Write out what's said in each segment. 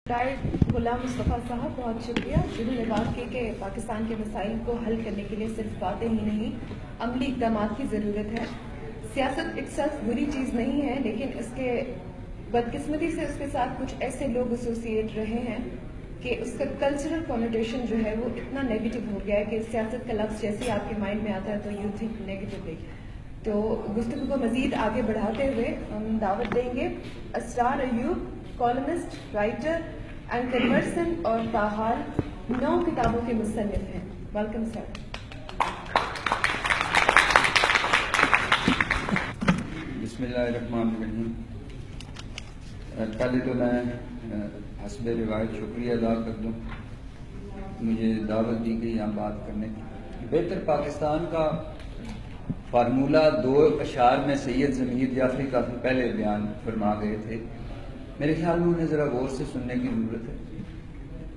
Diet Ghulam Mustafa صاحب بہت شکریہ، جنہوں نے بات کی کہ پاکستان کے مسائل کو حل کرنے کے لیے صرف باتیں ہی نہیں عملی اقدامات کی ضرورت ہے۔ سیاست ایک سخت بری چیز نہیں ہے، لیکن اس کے بدقسمتی سے اس کے ساتھ کچھ ایسے لوگ ایسوسیٹ رہے ہیں کہ اس کا کلچرل کونوٹیشن جو ہے وہ اتنا نیگیٹو ہو گیا ہے کہ سیاست کا لفظ جیسے ہی آپ کے مائنڈ میں آتا ہے تو یو تھنک نیگیٹولی۔ تو گفتگو کو مزید آگے بڑھاتے ہوئے ہم دعوت دیں گے Israr Ayub, columnist, writer and conversion اور تاحال 9 کتابوں کے مصنف ہیں۔ Welcome sir. بسم اللہ الرحمن الرحیم۔ پہلے تو میں حسب روایت شکریہ ادا کر دوں، مجھے دعوت دی گئی یہاں بات کرنے کی۔ بہتر پاکستان کا فارمولہ 2 اشعار میں سید ضمیر جعفری کافی پہلے بیان فرما گئے تھے، میرے خیال میں انہیں ذرا غور سے سننے کی ضرورت ہے۔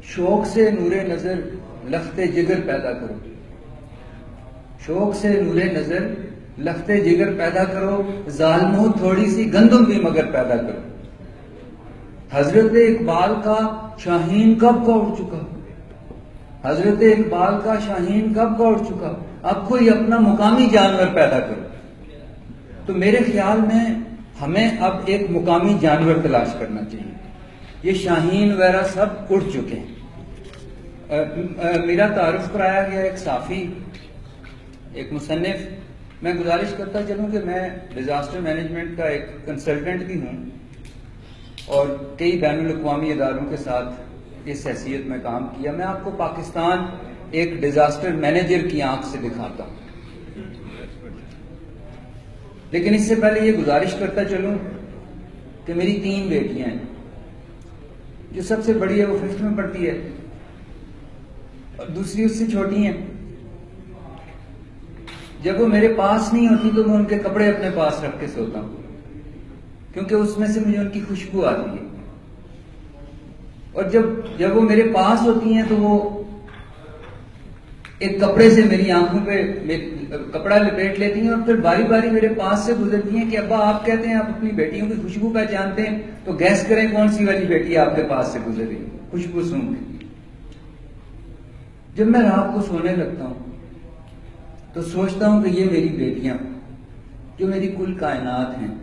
شوق سے نور نظر لخت جگر پیدا کرو، شوق سے نور نظر لخت جگر پیدا کرو، ظالموں تھوڑی سی گندم بھی مگر پیدا کرو۔ حضرت اقبال کا شاہین کب کا اڑ چکا، حضرت اقبال کا شاہین کب کا اڑ چکا، اب کوئی اپنا مقامی جانور پیدا کرو۔ تو میرے خیال میں ہمیں اب ایک مقامی جانور تلاش کرنا چاہیے، یہ شاہین وغیرہ سب اڑ چکے ہیں۔ میرا تعارف کرایا گیا ایک صحافی، ایک مصنف۔ میں گزارش کرتا چلوں کہ میں ڈیزاسٹر مینجمنٹ کا ایک کنسلٹنٹ بھی ہوں اور کئی بین الاقوامی اداروں کے ساتھ اس حیثیت میں کام کیا۔ میں آپ کو پاکستان ایک ڈیزاسٹر مینیجر کی آنکھ سے دکھاتا ہوں، لیکن اس سے پہلے یہ گزارش کرتا چلوں کہ میری 3 بیٹیاں ہیں، جو سب سے بڑی ہے وہ 5th میں پڑھتی ہے اور دوسری اس سے چھوٹی ہیں۔ جب وہ میرے پاس نہیں ہوتی تو میں ان کے کپڑے اپنے پاس رکھ کے سوتا ہوں، کیونکہ اس میں سے مجھے ان کی خوشبو آتی ہے، اور جب وہ میرے پاس ہوتی ہیں تو وہ ایک کپڑے سے میری آنکھوں پہ کپڑا لپیٹ لیتی ہیں اور پھر باری باری میرے پاس سے گزرتی ہیں کہ ابا آپ کہتے ہیں آپ اپنی بیٹیوں کی خوشبو پہچانتے ہیں، تو گیس کریں کون سی والی بیٹی آپ کے پاس سے گزر رہی ہے خوشبو سونگ کے۔ جب میں رات کو سونے لگتا ہوں تو سوچتا ہوں کہ یہ میری بیٹیاں جو میری کل کائنات ہیں،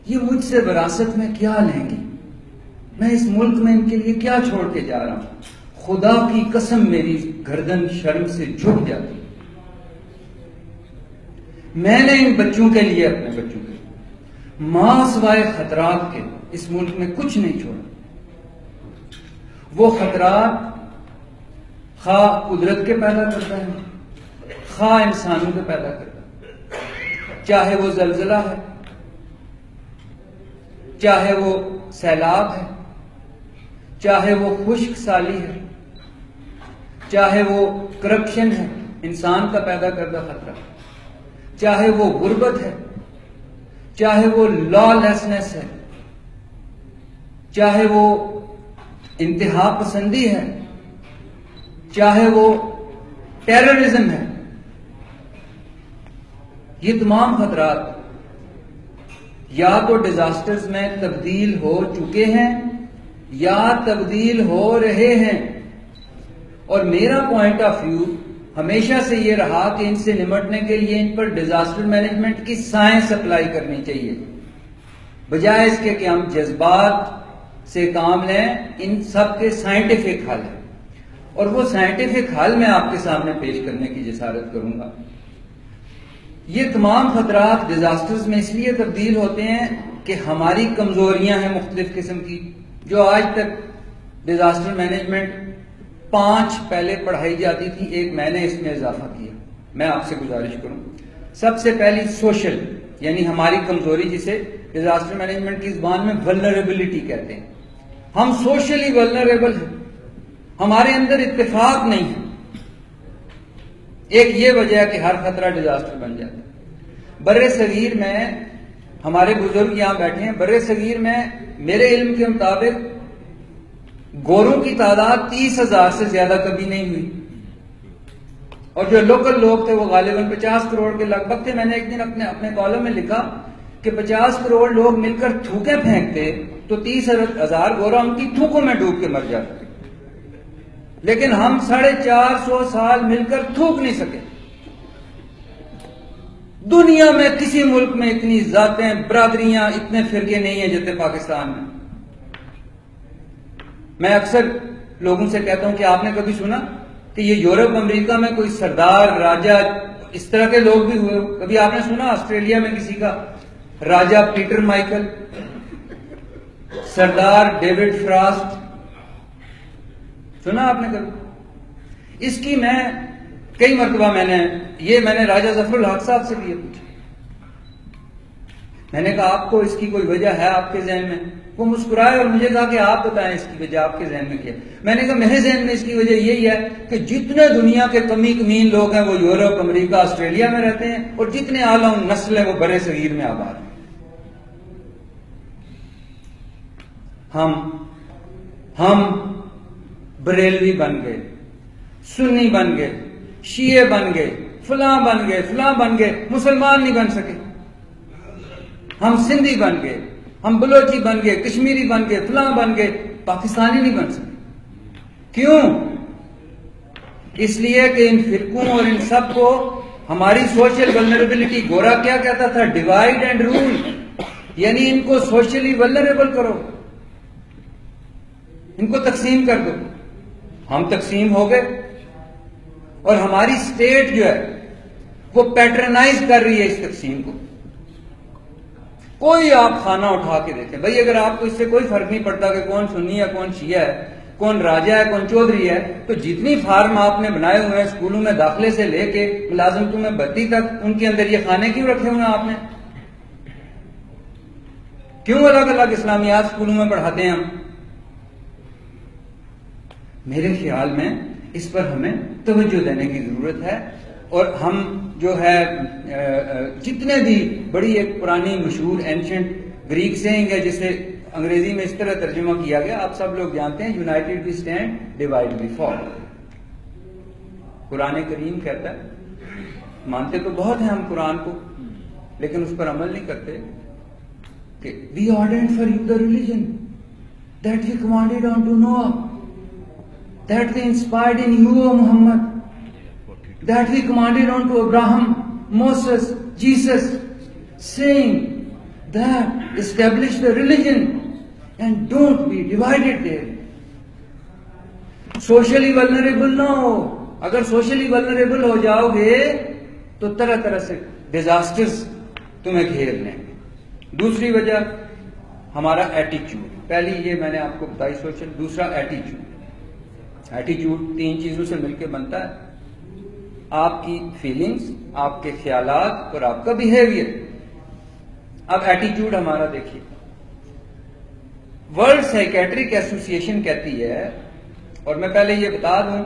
یہ مجھ سے وراثت میں کیا لیں گی، میں اس ملک میں ان کے لیے کیا چھوڑ کے جا رہا ہوں۔ خدا کی قسم میری گردن شرم سے جھک جاتی۔ میں نے ان بچوں کے لیے، اپنے بچوں کے لیے ماں سوائے خطرات کے اس ملک میں کچھ نہیں چھوڑا۔ وہ خطرات خواہ قدرت کے پیدا کرتا ہے، خواہ انسانوں کے پیدا کرتا ہے، چاہے وہ زلزلہ ہے، چاہے وہ سیلاب ہے، چاہے وہ خشک سالی ہے، چاہے وہ کرپشن ہے، انسان کا پیدا کردہ خطرہ، چاہے وہ غربت ہے، چاہے وہ لا لیسنس ہے، چاہے وہ انتہا پسندی ہے، چاہے وہ ٹیررزم ہے۔ یہ تمام خطرات یا تو ڈیزاسٹرز میں تبدیل ہو چکے ہیں یا تبدیل ہو رہے ہیں، اور میرا پوائنٹ آف ویو ہمیشہ سے یہ رہا کہ ان سے نمٹنے کے لیے ان پر ڈیزاسٹر مینجمنٹ کی سائنس اپلائی کرنی چاہیے، بجائے اس کے کہ ہم جذبات سے کام لیں۔ ان سب کے سائنٹیفک حل ہے، اور وہ سائنٹیفک حل میں آپ کے سامنے پیش کرنے کی جسارت کروں گا۔ یہ تمام خطرات ڈیزاسٹرز میں اس لیے تبدیل ہوتے ہیں کہ ہماری کمزوریاں ہیں مختلف قسم کی، جو آج تک ڈیزاسٹر مینجمنٹ 5 پہلے پڑھائی جاتی تھی، ایک میں نے اس میں اضافہ کیا۔ میں آپ سے گزارش کروں، سب سے پہلی سوشل، یعنی ہماری کمزوری، جسے ڈیزاسٹر مینجمنٹ کی زبان میں ولنریبلٹی کہتے ہیں۔ ہم سوشلی ولنریبل ہیں، ہمارے اندر اتفاق نہیں ہے۔ ایک یہ وجہ ہے کہ ہر خطرہ ڈیزاسٹر بن جاتا ہے۔ بر صغیر میں، ہمارے بزرگ یہاں بیٹھے ہیں، بر صغیر میں میرے علم کے مطابق گوروں کی تعداد 30,000 سے زیادہ کبھی نہیں ہوئی، اور جو لوکل لوگ تھے وہ غالباً 50 کروڑ کے لگ بھگ تھے۔ میں نے ایک دن اپنے کالم میں لکھا کہ 50 کروڑ لوگ مل کر تھوکے پھینکتے تو 30,000 گورا ان کی تھوکوں میں ڈوب کے مر جاتے، لیکن ہم 450 سال مل کر تھوک نہیں سکے۔ دنیا میں کسی ملک میں اتنی ذاتیں، برادریاں، اتنے فرقے نہیں ہیں جتنے پاکستان میں۔ میں اکثر لوگوں سے کہتا ہوں کہ آپ نے کبھی سنا کہ یہ یورپ امریکہ میں کوئی سردار، راجہ، اس طرح کے لوگ بھی ہوئے ہو؟ کبھی آپ نے سنا آسٹریلیا میں کسی کا راجہ پیٹر مائیکل، سردار ڈیوڈ فراسٹ، سنا آپ نے کبھی؟ اس کی میں کئی مرتبہ میں نے راجہ ظفر الحق صاحب سے بھی پوچھا، میں نے کہا آپ کو اس کی کوئی وجہ ہے آپ کے ذہن میں؟ وہ مسکرائے اور مجھے کہا کہ آپ بتائیں اس کی وجہ آپ کے ذہن میں کیا؟ میں نے کہا میرے ذہن میں اس کی وجہ یہی ہے کہ جتنے دنیا کے کمی کمین لوگ ہیں وہ یورپ، امریکہ، آسٹریلیا میں رہتے ہیں، اور جتنے اعلیٰ نسل ہیں وہ برے صغیر میں آباد ہیں۔ ہم بریلوی بن گئے، سنی بن گئے، شیعہ بن گئے، فلاں بن گئے، مسلمان نہیں بن سکے۔ ہم سندھی بن گئے، ہم بلوچی بن گئے، کشمیری بن گئے، فلاں بن گئے، پاکستانی نہیں بن سکے۔ کیوں؟ اس لیے کہ ان فرقوں اور ان سب کو ہماری سوشل ولنریبلٹی، گورا کیا کہتا تھا؟ ڈیوائڈ اینڈ رول، یعنی ان کو سوشلی ولنریبل کرو، ان کو تقسیم کر دو۔ ہم تقسیم ہو گئے، اور ہماری اسٹیٹ جو ہے وہ پیٹرنائز کر رہی ہے اس تقسیم کو۔ کوئی آپ کھانا اٹھا کے دیکھیں بھائی، اگر آپ کو اس سے کوئی فرق نہیں پڑتا کہ کون سنی ہے، کون شیعہ ہے، کون راجہ ہے، کون چودھری ہے، تو جتنی فارم آپ نے بنائے ہوئے ہیں اسکولوں میں داخلے سے لے کے ملازمتوں میں بھرتی تک، ان کے اندر یہ کھانے کیوں رکھے ہوئے ہیں آپ نے؟ کیوں الگ الگ اسلامیات اسکولوں میں پڑھاتے ہیں ہم؟ میرے خیال میں اس پر ہمیں توجہ دینے کی ضرورت ہے، اور ہم جو ہے جتنے بھی بڑی ایک پرانی مشہور اینشنٹ گریک سینگ ہے جسے انگریزی میں اس طرح ترجمہ کیا گیا، آپ سب لوگ جانتے ہیں، یونائٹڈ وی اسٹینڈ، ڈیوائڈ وی فال۔ قرآن کریم کہتا ہے، مانتے تو بہت ہیں ہم قرآن کو، لیکن اس پر عمل نہیں کرتے، کہ وی ordained for you the religion that we commanded unto Noah, that we inspired in you, O Muhammad, that we commanded unto Abraham, Moses, Jesus, saying that establish the religion and don't be divided there. Socially vulnerable نہ ہو۔ اگر socially vulnerable ہو جاؤ گے تو طرح طرح سے disasters تمہیں گھیر لیں گے۔ دوسری وجہ ہمارا ایٹیچیوڈ، پہلی یہ میں نے آپ کو بتائی سوشل، دوسرا ایٹیچیوڈ۔ ایٹیچیوڈ 3 چیزوں سے مل کے بنتا ہے، آپ کی فیلنگز، آپ کے خیالات اور آپ کا بیہیویئر۔ اب ایٹیچیوڈ ہمارا دیکھیے، ورلڈ سائیکیٹرک ایسوسی ایشن کہتی ہے، اور میں پہلے یہ بتا دوں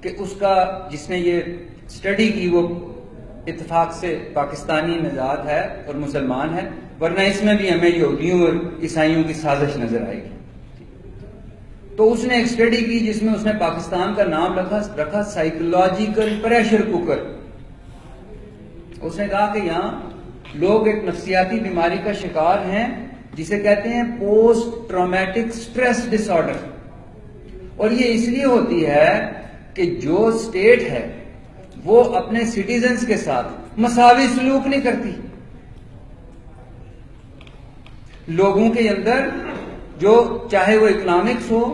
کہ اس کا جس نے یہ اسٹڈی کی وہ اتفاق سے پاکستانی نژاد ہے اور مسلمان ہے، ورنہ اس میں بھی ہمیں یہودیوں اور عیسائیوں کی سازش نظر آئے گی۔ تو اس نے ایک اسٹڈی کی جس میں اس نے پاکستان کا نام رکھا سائیکولوجیکل پریشر کوکر۔ اس نے کہا کہ یہاں لوگ ایک نفسیاتی بیماری کا شکار ہیں جسے کہتے ہیں پوسٹ ٹرامیٹک سٹریس ڈس آرڈر، اور یہ اس لیے ہوتی ہے کہ جو اسٹیٹ ہے وہ اپنے سٹیزنز کے ساتھ مساوی سلوک نہیں کرتی۔ لوگوں کے اندر جو چاہے وہ اکنامکس ہو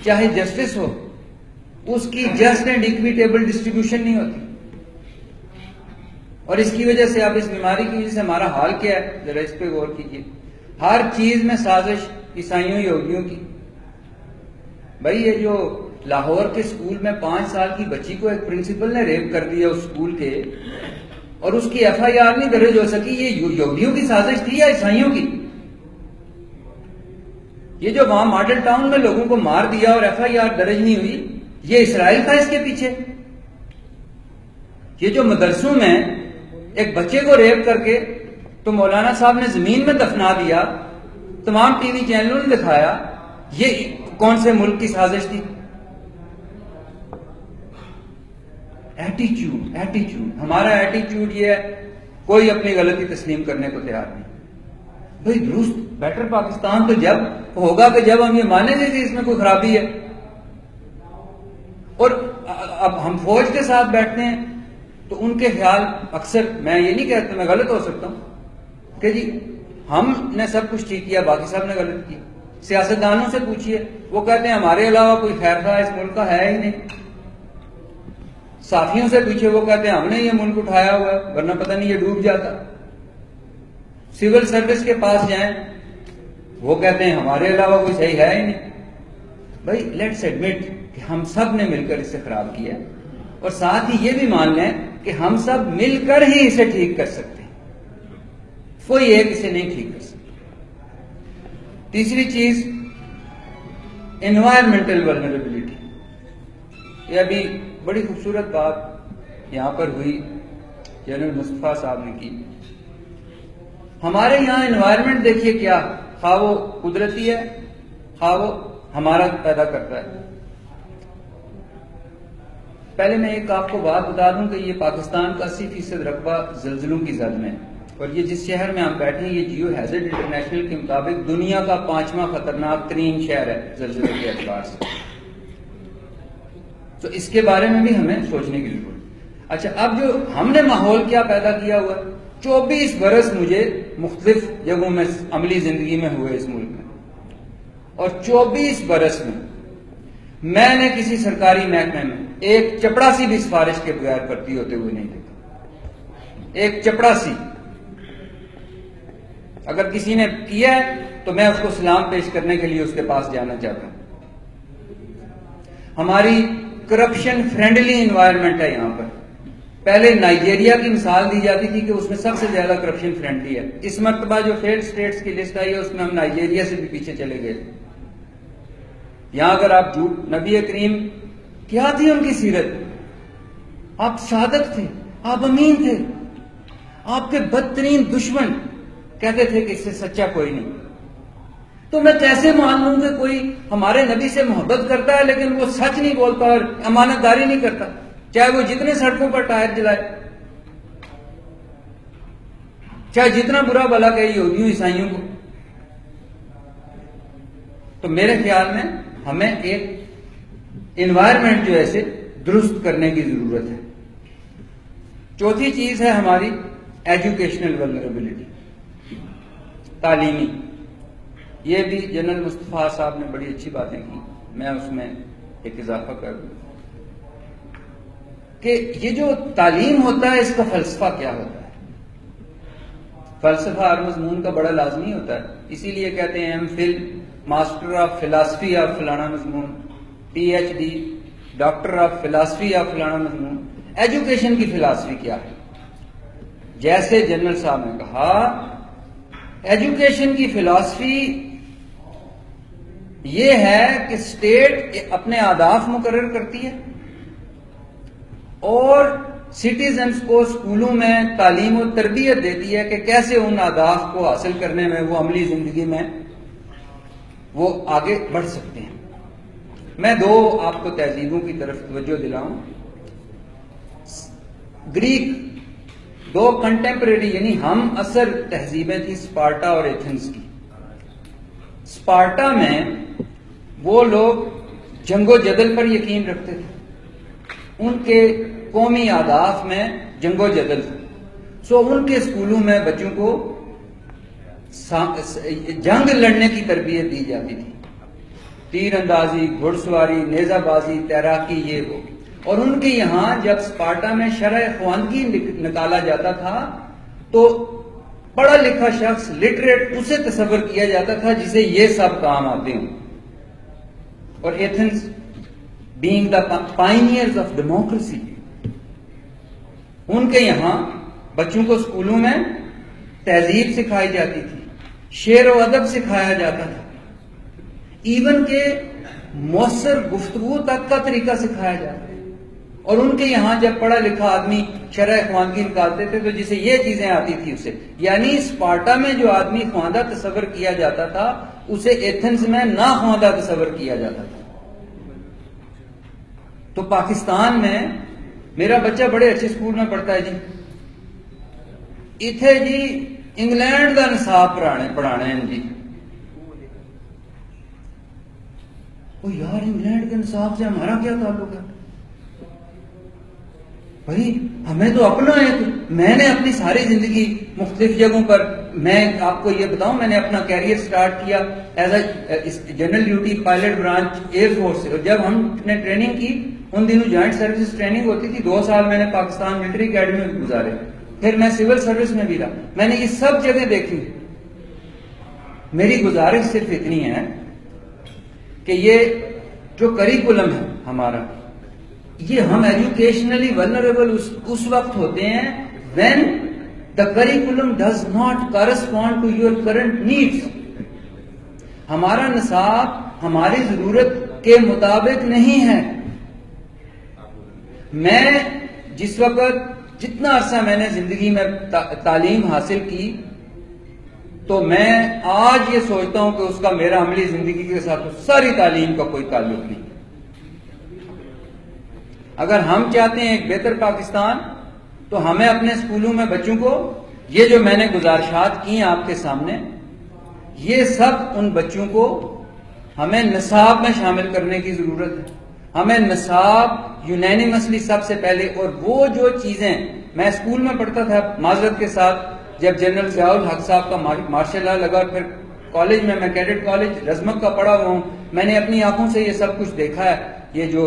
چاہے جسٹس ہو، اس کی جسٹ اینڈ اکویٹیبل ڈسٹریبیوشن نہیں ہوتی، اور اس کی وجہ سے اب اس بیماری کی وجہ سے ہمارا حال کیا ہے، ذرا اس پہ غور کیجیے۔ ہر چیز میں سازش عیسائیوں یہودیوں کی۔ بھائی یہ جو لاہور کے اسکول میں 5 سال کی بچی کو ایک پرنسپل نے ریپ کر دیا اس اسکول کے، اور اس کی ایف آئی آر نہیں درج ہو سکی، یہ یہودیوں کی سازش تھی یا عیسائیوں کی؟ یہ جو وہاں ماڈل ٹاؤن میں لوگوں کو مار دیا اور ایف آئی آر درج نہیں ہوئی، یہ اسرائیل تھا اس کے پیچھے؟ یہ جو مدرسوں میں ایک بچے کو ریپ کر کے تو مولانا صاحب نے زمین میں دفنا دیا، تمام ٹی وی چینلوں نے دکھایا، یہ کون سے ملک کی سازش تھی؟ ایٹیچیوڈ ہمارا ایٹیچیوڈ یہ ہے، کوئی اپنی غلطی تسلیم کرنے کو تیار نہیں۔ بھائی درست بیٹر پاکستان تو جب ہوگا کہ جب ہم یہ مانیں گے کہ اس میں کوئی خرابی ہے. اور اب ہم فوج کے ساتھ بیٹھتے ہیں تو ان کے خیال اکثر، میں یہ نہیں کہتا، میں غلط ہو سکتا ہوں، کہ جی ہم نے سب کچھ ٹھیک کیا، باقی سب نے غلط کیا. سیاستدانوں سے پوچھئے، وہ کہتے ہیں ہمارے علاوہ کوئی خیر خواہ اس ملک کا ہے ہی نہیں. صحافیوں سے پوچھئے، وہ کہتے ہیں ہم نے یہ ملک اٹھایا ہوا ہے ورنہ پتہ نہیں یہ ڈوب جاتا. سول سروس کے پاس جائیں، وہ کہتے ہیں ہمارے علاوہ کوئی صحیح ہے ہی نہیں. بھائی لیٹس ایڈمٹ کہ ہم سب نے مل کر اسے خراب کیا، اور ساتھ ہی یہ بھی مان لیں کہ ہم سب مل کر ہی اسے ٹھیک کر سکتے ہیں، کوئی ایک اسے نہیں ٹھیک کر سکتا. تیسری چیز انوائرمنٹل ولنریبلٹی. یہ ابھی بڑی خوبصورت بات یہاں پر ہوئی، جنرل مصطفیٰ صاحب نے کی. ہمارے یہاں انوائرمنٹ دیکھیے کیا، خواہ وہ قدرتی ہے خواہ وہ ہمارا پیدا کرتا ہے. پہلے میں ایک آپ کو بات بتا دوں کہ یہ پاکستان کا 80% رقبہ زلزلوں کی زد میں ہے، اور یہ جس شہر میں ہم بیٹھے ہیں یہ جیو ہیزرڈ انٹرنیشنل کے مطابق دنیا کا 5واں خطرناک ترین شہر ہے زلزلے کے اعتبار سے. تو اس کے بارے میں بھی ہمیں سوچنے کی ضرورت ہے. اچھا، اب جو ہم نے ماحول کیا پیدا کیا ہوا ہے، 24 برس مجھے مختلف جگہوں میں عملی زندگی میں ہوئے اس ملک میں، اور 24 برس میں نے کسی سرکاری محکمے میں ایک چپڑاسی بھی سفارش کے بغیر بھرتی ہوتے ہوئے نہیں دیکھا. ایک چپڑاسی اگر کسی نے کیا ہے تو میں اس کو سلام پیش کرنے کے لیے اس کے پاس جانا چاہتا ہوں. ہماری کرپشن فرینڈلی انوائرمنٹ ہے یہاں پر. پہلے نائجیریا کی مثال دی جاتی تھی کہ اس میں سب سے زیادہ کرپشن فرینڈلی ہے. اس مرتبہ جو فیلڈ سٹیٹس کی لسٹ آئی ہے اس میں ہم نائجیریا سے بھی پیچھے چلے گئے. یہاں اگر آپ جھوٹ، نبی کریم کیا تھی ان کی سیرت، آپ صادق تھے، آپ امین تھے. آپ کے بدترین دشمن کہتے تھے کہ اس سے سچا کوئی نہیں. تو میں کیسے مان لوں کہ کوئی ہمارے نبی سے محبت کرتا ہے لیکن وہ سچ نہیں بولتا اور امانت داری نہیں کرتا، چاہے وہ جتنے سڑکوں پر ٹائر جلائے، چاہے جتنا برا بھلا کہ یہودیوں عیسائیوں کو. تو میرے خیال میں ہمیں ایک انوائرمنٹ جو ہے اسے درست کرنے کی ضرورت ہے. چوتھی چیز ہے ہماری ایجوکیشنل ولنریبلٹی، تعلیمی. یہ بھی جنرل مصطفیٰ صاحب نے بڑی اچھی باتیں کی، میں اس میں ایک اضافہ کر دوں کہ یہ جو تعلیم ہوتا ہے اس کا فلسفہ کیا ہوتا ہے. فلسفہ ہر مضمون کا بڑا لازمی ہوتا ہے، اسی لیے کہتے ہیں M Phil, master of philosophy of فلانا مضمون، P H D, doctor of philosophy of فلانا مضمون. ایجوکیشن کی فلاسفی کیا ہے؟ جیسے جنرل صاحب نے کہا، ایجوکیشن کی فلاسفی یہ ہے کہ اسٹیٹ اپنے اہداف مقرر کرتی ہے اور سٹیزنز کو اسکولوں میں تعلیم و تربیت دیتی ہے کہ کیسے ان اہداف کو حاصل کرنے میں وہ عملی زندگی میں وہ آگے بڑھ سکتے ہیں. میں دو آپ کو تہذیبوں کی طرف توجہ دلاؤں. گریک، دو کنٹمپریری یعنی ہم عصر تہذیبیں تھیں اسپارٹا اور ایتھنز کی. اسپارٹا میں وہ لوگ جنگ و جدل پر یقین رکھتے تھے، ان کے قومی اہداف میں جنگ و جدل تھا. سو ان کے اسکولوں میں بچوں کو جنگ لڑنے کی تربیت دی جاتی تھی، تیر اندازی، گھڑ سواری، نیزہ بازی، تیراکی، یہ وہ. اور ان کے یہاں جب اسپارٹا میں شرح خواندگی نکالا جاتا تھا تو پڑھا لکھا شخص لٹریٹ اسے تصور کیا جاتا تھا جسے یہ سب کام آتے ہوں. اور Athens being the pioneers of democracy, ان کے یہاں بچوں کو اسکولوں میں تہذیب سکھائی جاتی تھی، شعر و ادب سکھایا جاتا تھا، ایون کہ مؤثر گفتگو تک کا طریقہ سکھایا جاتا ہے. اور ان کے یہاں جب پڑھا لکھا آدمی شرح خواندگی نکالتے تھے تو جسے یہ چیزیں آتی تھی اسے، یعنی اسپارٹا میں جو آدمی خواندہ تصور کیا جاتا تھا اسے ایتھنز میں ناخواندہ تصور کیا جاتا تھا. تو پاکستان میں میرا بچہ بڑے اچھے اسکول میں پڑھتا ہے جی، اتھے جی انگلینڈ دا نصاب پڑھانا ہے جی. او یار انگلینڈ کے نصاب سے ہمارا کیا تعلق ہے بھائی؟ ہمیں تو اپنا ہے. میں نے اپنی ساری زندگی مختلف جگہوں پر، میں آپ کو یہ بتاؤں، میں نے اپنا کیریئر سٹارٹ کیا as a general duty pilot branch air force سے. اور جب ہم نے ٹریننگ کی ان دنوں جوائنٹ سروسز ٹریننگ ہوتی تھی. 2 سال میں نے پاکستان ملٹری اکیڈمی میں گزارے، پھر میں سول سروس میں بھی رہا. میں نے یہ سب جگہ دیکھی. میری گزارش صرف اتنی ہے کہ یہ جو کریکولم ہے ہمارا، یہ ہم ایجوکیشنلی ولنریبل اس وقت ہوتے ہیں when the curriculum does not correspond to your current needs. ہمارا نصاب ہماری ضرورت کے مطابق نہیں ہے. میں جس وقت جتنا عرصہ میں نے زندگی میں تعلیم حاصل کی، تو میں آج یہ سوچتا ہوں کہ اس کا میرا عملی زندگی کے ساتھ ساری تعلیم کا کوئی تعلق نہیں. اگر ہم چاہتے ہیں ایک بہتر پاکستان، تو ہمیں اپنے اسکولوں میں بچوں کو یہ جو میں نے گزارشات کی ہیں آپ کے سامنے، یہ سب ان بچوں کو ہمیں نصاب میں شامل کرنے کی ضرورت ہے. ہمیں نصاب یونینیمسلی سب سے پہلے، اور وہ جو چیزیں میں اسکول میں پڑھتا تھا، معذرت کے ساتھ جب جنرل ضیاء الحق صاحب کا مارشل لا لگا، پھر کالج میں کیڈٹ کالج رزمک کا پڑھا ہوا ہوں، میں نے اپنی آنکھوں سے یہ سب کچھ دیکھا ہے. یہ جو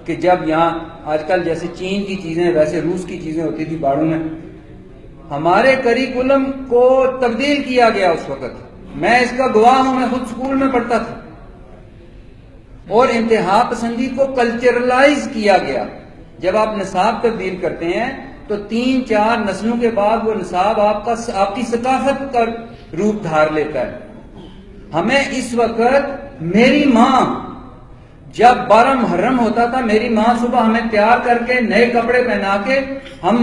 کہ جب یہاں آج کل جیسے چین کی چیزیں ویسے روس کی چیزیں ہوتی تھی باڑوں میں، ہمارے کریکولم کو تبدیل کیا گیا اس وقت. میں اس کا گواہ ہوں، میں خود اسکول میں پڑھتا تھا. اور انتہا پسندی کو کلچرلائز کیا گیا. جب آپ نصاب تبدیل کرتے ہیں تو 3-4 نسلوں کے بعد وہ نصاب آپ کی ثقافت کا روپ دھار لیتا ہے. ہمیں اس وقت، میری ماں جب 12 محرم ہوتا تھا، میری ماں صبح ہمیں تیار کر کے نئے کپڑے پہنا کے ہم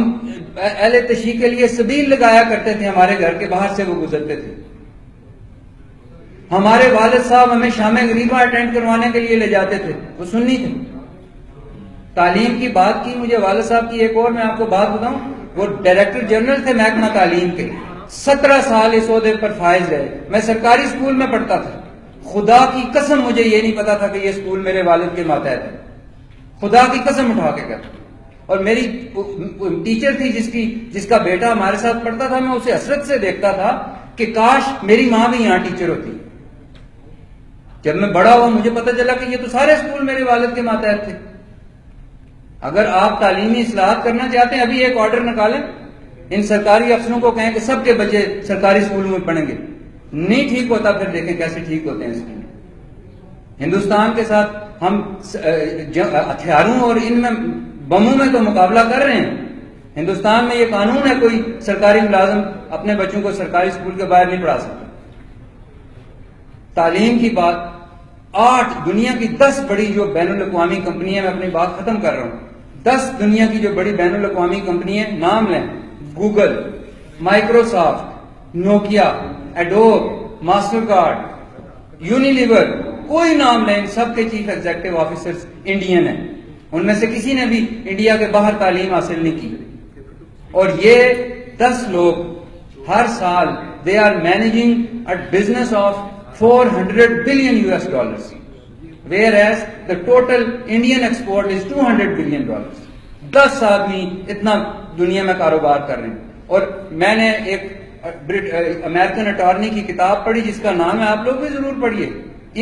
اہل تشیع کے لیے سبیل لگایا کرتے تھے. ہمارے گھر کے باہر سے وہ گزرتے تھے. ہمارے والد صاحب ہمیں شام غریبہ اٹینڈ کروانے کے لیے لے جاتے تھے. وہ سنی تھی. تعلیم کی بات کی، مجھے والد صاحب کی ایک اور میں آپ کو بات بتاؤں. وہ ڈائریکٹر جنرل تھے محکمہ تعلیم کے، 17 سال اس عہدے پر فائز رہے. میں سرکاری اسکول میں پڑھتا تھا. خدا کی قسم مجھے یہ نہیں پتا تھا کہ یہ اسکول میرے والد کے ماتحت ہے. خدا کی قسم اٹھا کے کر. اور میری ٹیچر تھی جس کا بیٹا ہمارے ساتھ پڑھتا تھا. میں اسے حسرت سے دیکھتا تھا کہ کاش میری ماں بھی یہاں ٹیچر ہوتی. جب میں بڑا ہوا مجھے پتا چلا کہ یہ تو سارے اسکول میرے والد کے ماتحت تھے. اگر آپ تعلیمی اصلاحات کرنا چاہتے ہیں، ابھی ایک آرڈر نکالیں، ان سرکاری افسروں کو کہیں کہ سب کے بچے سرکاری اسکولوں میں پڑھیں گے. نہیں ٹھیک ہوتا، پھر دیکھیں کیسے ٹھیک ہوتے ہیں اسکول. ہندوستان کے ساتھ ہم ہتھیاروں اور ان میں بموں میں تو مقابلہ کر رہے ہیں. ہندوستان میں یہ قانون ہے، کوئی سرکاری ملازم اپنے بچوں کو سرکاری اسکول کے باہر نہیں پڑھا سکتا. تعلیم کی بات، 8 دنیا کی 10 بڑی جو بین الاقوامی کمپنی ہیں، میں اپنی بات ختم کر رہا ہوں. 10 دنیا کی جو بڑی بین الاقوامی کمپنی ہیں، نام لیں: Google, Microsoft, Nokia, Adobe, master card, Unilever, کوئی نام لیں، ان سب کے چیف ایگزیکٹو آفیسرز انڈین ہیں. ان میں سے کسی نے بھی انڈیا کے باہر تعلیم حاصل نہیں کی. اور یہ 10 لوگ ہر سال they are managing a business of $400 billion whereas the total Indian export is $200 billion. 10 آدمی اتنا دنیا میں کاروبار کر رہے ہیں. اور میں نے ایک امریکن اٹارنی کی کتاب پڑھی جس کا نام ہے، آپ لوگ بھی ضرور پڑھیے،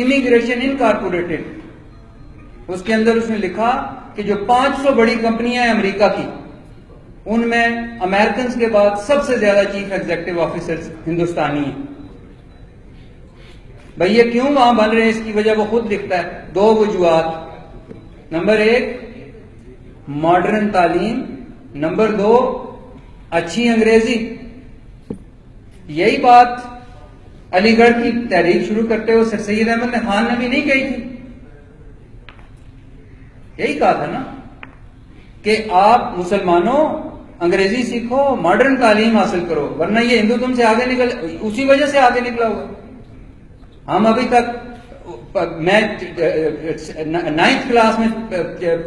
امیگریشن انکارپوریٹڈ. اس کے اندر اس نے لکھا کہ جو 500 بڑی کمپنیاں ہیں امریکہ کی، ان میں امریکنز کے بعد سب سے زیادہ چیف ایگزیکٹو آفیسرز ہندوستانی ہیں. بھئی یہ کیوں وہاں بن رہے ہیں؟ اس کی وجہ وہ خود لکھتا ہے. 2 وجوہات: نمبر 1 ماڈرن تعلیم، نمبر 2 اچھی انگریزی. یہی بات علی گڑھ کی تحریک شروع کرتے ہوئے سر سید احمد خان نے بھی نہیں کہی تھی. یہی کہا تھا نا کہ آپ مسلمانوں انگریزی سیکھو، ماڈرن تعلیم حاصل کرو، ورنہ یہ ہندو تم سے آگے نکل، اسی وجہ سے آگے نکلا ہوگا. ہم ابھی تک، میں 9th کلاس میں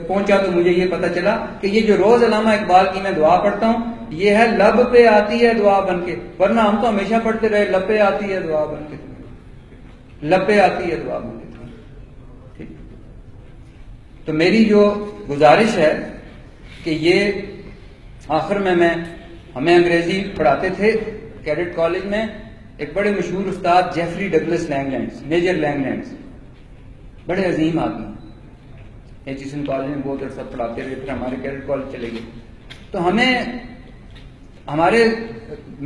پہنچا تو مجھے یہ پتا چلا کہ یہ جو روز علامہ اقبال کی میں دعا پڑھتا ہوں، یہ ہے لب پہ آتی ہے دعا بن کے، ورنہ ہم تو ہمیشہ پڑھتے رہے لب پہ آتی ہے دعا بن کے، لب پہ آتی ہے دعا بن کے. ٹھیک. تو میری جو گزارش ہے کہ یہ آخر میں ہمیں انگریزی پڑھاتے تھے کیڈٹ کالج میں ایک بڑے مشہور استاد جیفری ڈگلس لینگلینڈز، میجر لینگلینڈز، بڑے عظیم آدمی، ایچیسن کالج میں بہت عرصہ پڑھاتے رہے، پھر ہمارے کیڈٹ کالج چلے گئے. تو میں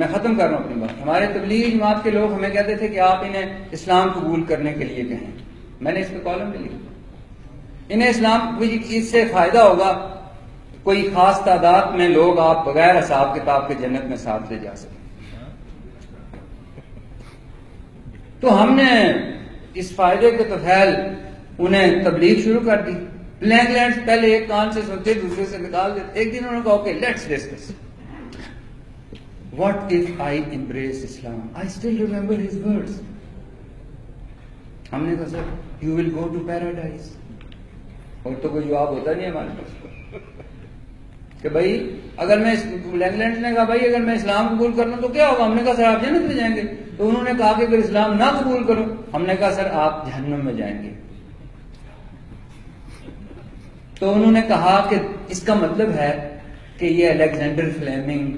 ختم کر رہا ہوں اپنی بات. ہمارے تبلیغی جماعت کے لوگ ہمیں کہتے تھے کہ آپ انہیں اسلام قبول کرنے کے لیے کہیں. میں نے اس پہ کالم بھی لکھا، انہیں اسلام اس سے فائدہ ہوگا، کوئی خاص تعداد میں لوگ آپ بغیر حساب کتاب کے جنت میں ساتھ لے جا سکیں. تو ہم نے اس فائدے کے توفیل انہیں تبلیغ شروع کر دی. لینگلینڈ پہلے ایک کان سے سنتے دوسرے سے نکال دیتے. ایک دن انہوں نے کہا okay let's discuss what if I embrace Islam. I still remember his words. ہم نے کہا sir you will go to paradise. اور تو کوئی جواب ہوتا نہیں ہمارے پاس کہ بھائی اگر میں لینگلینڈ نے کہا بھائی اگر میں اسلام قبول کر لوں تو کیا ہوگا. ہم نے کہا سر آپ جنت میں جائیں گے. تو انہوں نے کہا کہ اگر اسلام نہ قبول کرو، ہم نے کہا سر آپ جہنم میں جائیں گے. تو انہوں نے کہا کہ اس کا مطلب ہے کہ یہ Alexander Fleming,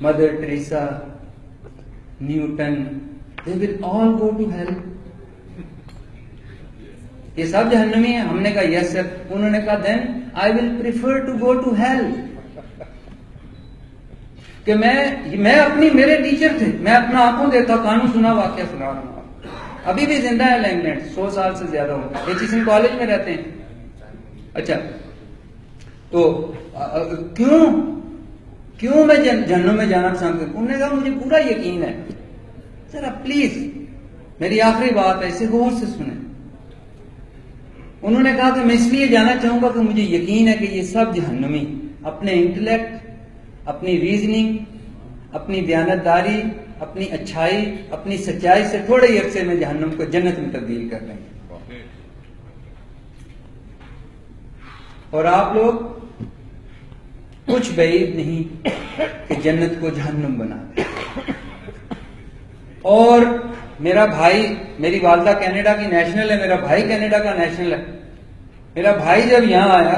mother Teresa, Newton, they will all go to hell. یہ سب جہنمی ہیں. ہم نے کہا یس سر. انہوں نے کہا then I will prefer to go to hell. کہ میرے ٹیچر تھے، میں اپنا آنکھوں دیکھا کانوں سنا واقعہ سنا رہا ہوں. ابھی بھی زندہ ہے لینگلینڈ، 100 سال سے زیادہ ہو، ایچیسن کالج میں رہتے ہیں. اچھا تو کیوں میں جہنم میں جانا پسند کروں؟ انہوں نے کہا مجھے پورا یقین ہے. ذرا پلیز میری آخری بات ہے، اسے غور سے سنیں. انہوں نے کہا کہ میں اس لیے جانا چاہوں گا کہ مجھے یقین ہے کہ یہ سب جہنمی اپنے انٹلیکٹ، اپنی ریزننگ، اپنی دیانتداری، اپنی اچھائی، اپنی سچائی سے تھوڑے ہی عرصے میں جہنم کو جنت میں تبدیل کر رہے ہیں. اور آپ لوگ کچھ بعید نہیں کہ جنت کو جہنم بنا دیں. اور میرا بھائی، میری والدہ کینیڈا کی نیشنل ہے، میرا بھائی کینیڈا کا نیشنل ہے. میرا بھائی جب یہاں آیا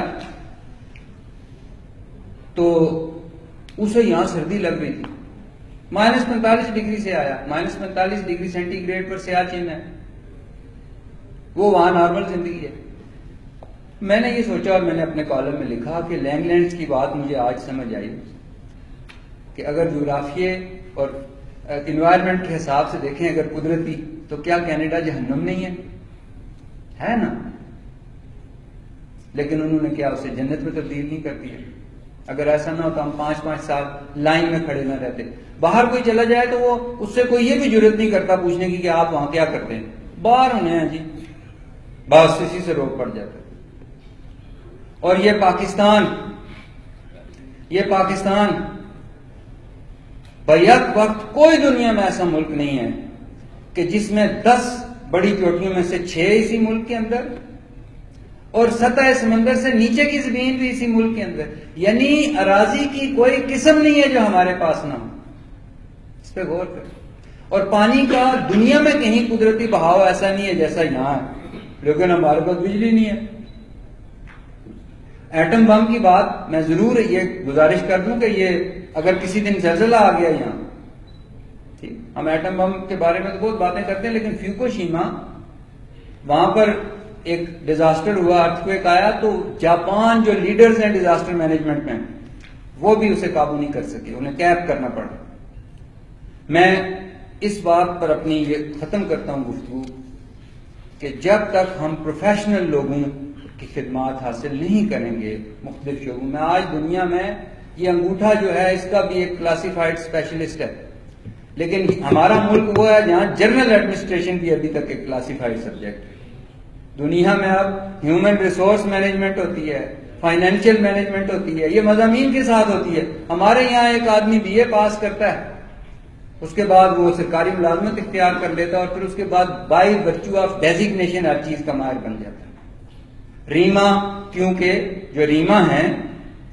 تو اسے یہاں سردی لگ رہی تھی. -45 ڈگری سے آیا، -45 ڈگری سینٹی گریڈ پر سیاچن ہے، وہ وہاں نارمل زندگی ہے. میں نے یہ سوچا اور میں نے اپنے کالم میں لکھا کہ لینگلینڈ کی بات مجھے آج سمجھ آئی کہ اگر جغرافیے اور انوائرمنٹ کے حساب سے دیکھیں اگر قدرتی، تو کیا کینیڈا جہنم نہیں ہے نا؟ لیکن انہوں نے کیا اسے جنت میں تبدیل نہیں کر دیا. اگر ایسا نہ ہوتا ہم 5-5 سال لائن میں کھڑے نہ رہتے. باہر کوئی چلا جائے تو وہ اس سے کوئی یہ بھی جرت نہیں کرتا پوچھنے کی کہ آپ وہاں کیا کرتے ہیں. باہر ہونے ہیں جی، بس اسی سے روک پڑ جاتا. اور یہ پاکستان بیک وقت کوئی دنیا میں ایسا ملک نہیں ہے کہ جس میں 10 بڑی چوٹیوں میں سے 6 اسی ملک کے اندر اور سطح سمندر سے نیچے کی زمین بھی اسی ملک کے اندر. یعنی اراضی کی کوئی قسم نہیں ہے جو ہمارے پاس نہ ہو. اس پہ غور کریں. اور پانی کا دنیا میں کہیں قدرتی بہاؤ ایسا نہیں ہے جیسا یہاں ہے، لیکن ہمارے پاس بجلی نہیں ہے. ایٹم بم کی بات میں ضرور یہ گزارش کر دوں کہ یہ اگر کسی دن زلزلہ آ گیا یہاں، ٹھیک، ہم ایٹم بم کے بارے میں تو بہت باتیں کرتے ہیں، لیکن فیوکوشیما وہاں پر ایک ڈیزاسٹر ہوا، ارتھکویک آیا، تو جاپان جو لیڈرز ہیں ڈیزاسٹر مینجمنٹ میں وہ بھی اسے قابو نہیں کر سکے، انہیں کیپ کرنا پڑا. میں اس بات پر اپنی یہ ختم کرتا ہوں گفتگو کہ جب تک ہم پروفیشنل لوگوں کی خدمات حاصل نہیں کریں گے مختلف شعبوں میں. آج دنیا میں یہ انگوٹھا جو ہے اس کا بھی ایک کلاسیفائڈ اسپیشلسٹ ہے، لیکن ہمارا ملک وہ ہے جہاں جنرل ایڈمنسٹریشن بھی ابھی تک ایک کلاسیفائڈ سبجیکٹ ہے. دنیا میں اب ہیومن ریسورس مینجمنٹ ہوتی ہے، فائنینشیل مینجمنٹ ہوتی ہے، یہ مضامین کے ساتھ ہوتی ہے. ہمارے یہاں ایک آدمی BA پاس کرتا ہے، اس کے بعد وہ سرکاری ملازمت اختیار کر لیتا ہے اور پھر اس کے بعد بائی ورچو آف ڈیزگنیشن ہر چیز کا ماہر بن جاتا ہے. ریما، کیونکہ جو ریما ہیں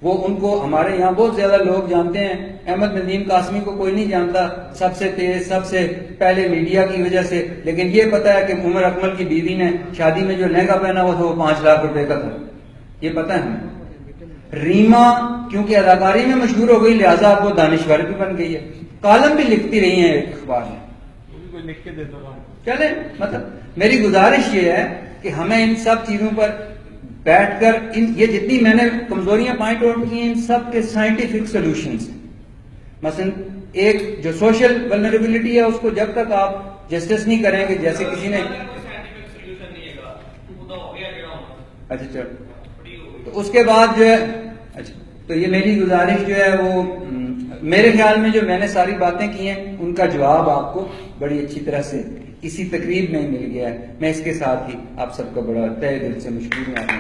وہ ان کو ہمارے یہاں بہت زیادہ لوگ جانتے ہیں. احمد ندیم قاسمی کو کوئی نہیں جانتا, سب سے تیز, سب سے پہلے میڈیا کی وجہ سے. لیکن یہ پتا ہے کہ عمر اکمل کی بیوی نے شادی میں جو لہنگا پہنا ہوا تھا وہ 5 لاکھ روپے کا تھا, یہ پتا ہے ہمیں. ریما کیونکہ اداکاری میں مشہور ہو گئی لہذا اب وہ دانشور بھی بن گئی ہے, کالم بھی لکھتی رہی ہیں اخبار میں. چلے, مطلب میری گزارش یہ ہے کہ ہمیں ان سب چیزوں پر بیٹھ کر یہ جتنی میں نے کمزوریاں پوائنٹ آؤٹ کی ہیں ان سب کے سائنٹیفک سولوشنز ہیں. مثلا ایک جو سوشل ولنریبلٹی ہے اس کو جب تک آپ جسٹس نہیں کریں گے, جیسے کسی نے اچھا چلو, تو اس کے بعد جو ہے اچھا, تو یہ میری گزارش جو ہے وہ میرے خیال میں جو میں نے ساری باتیں کی ہیں ان کا جواب آپ کو بڑی اچھی طرح سے اسی تقریب میں مل گیا ہے. میں اس کے ساتھ ہی آپ سب کا بڑا تہہ دل سے مشکور ہوں.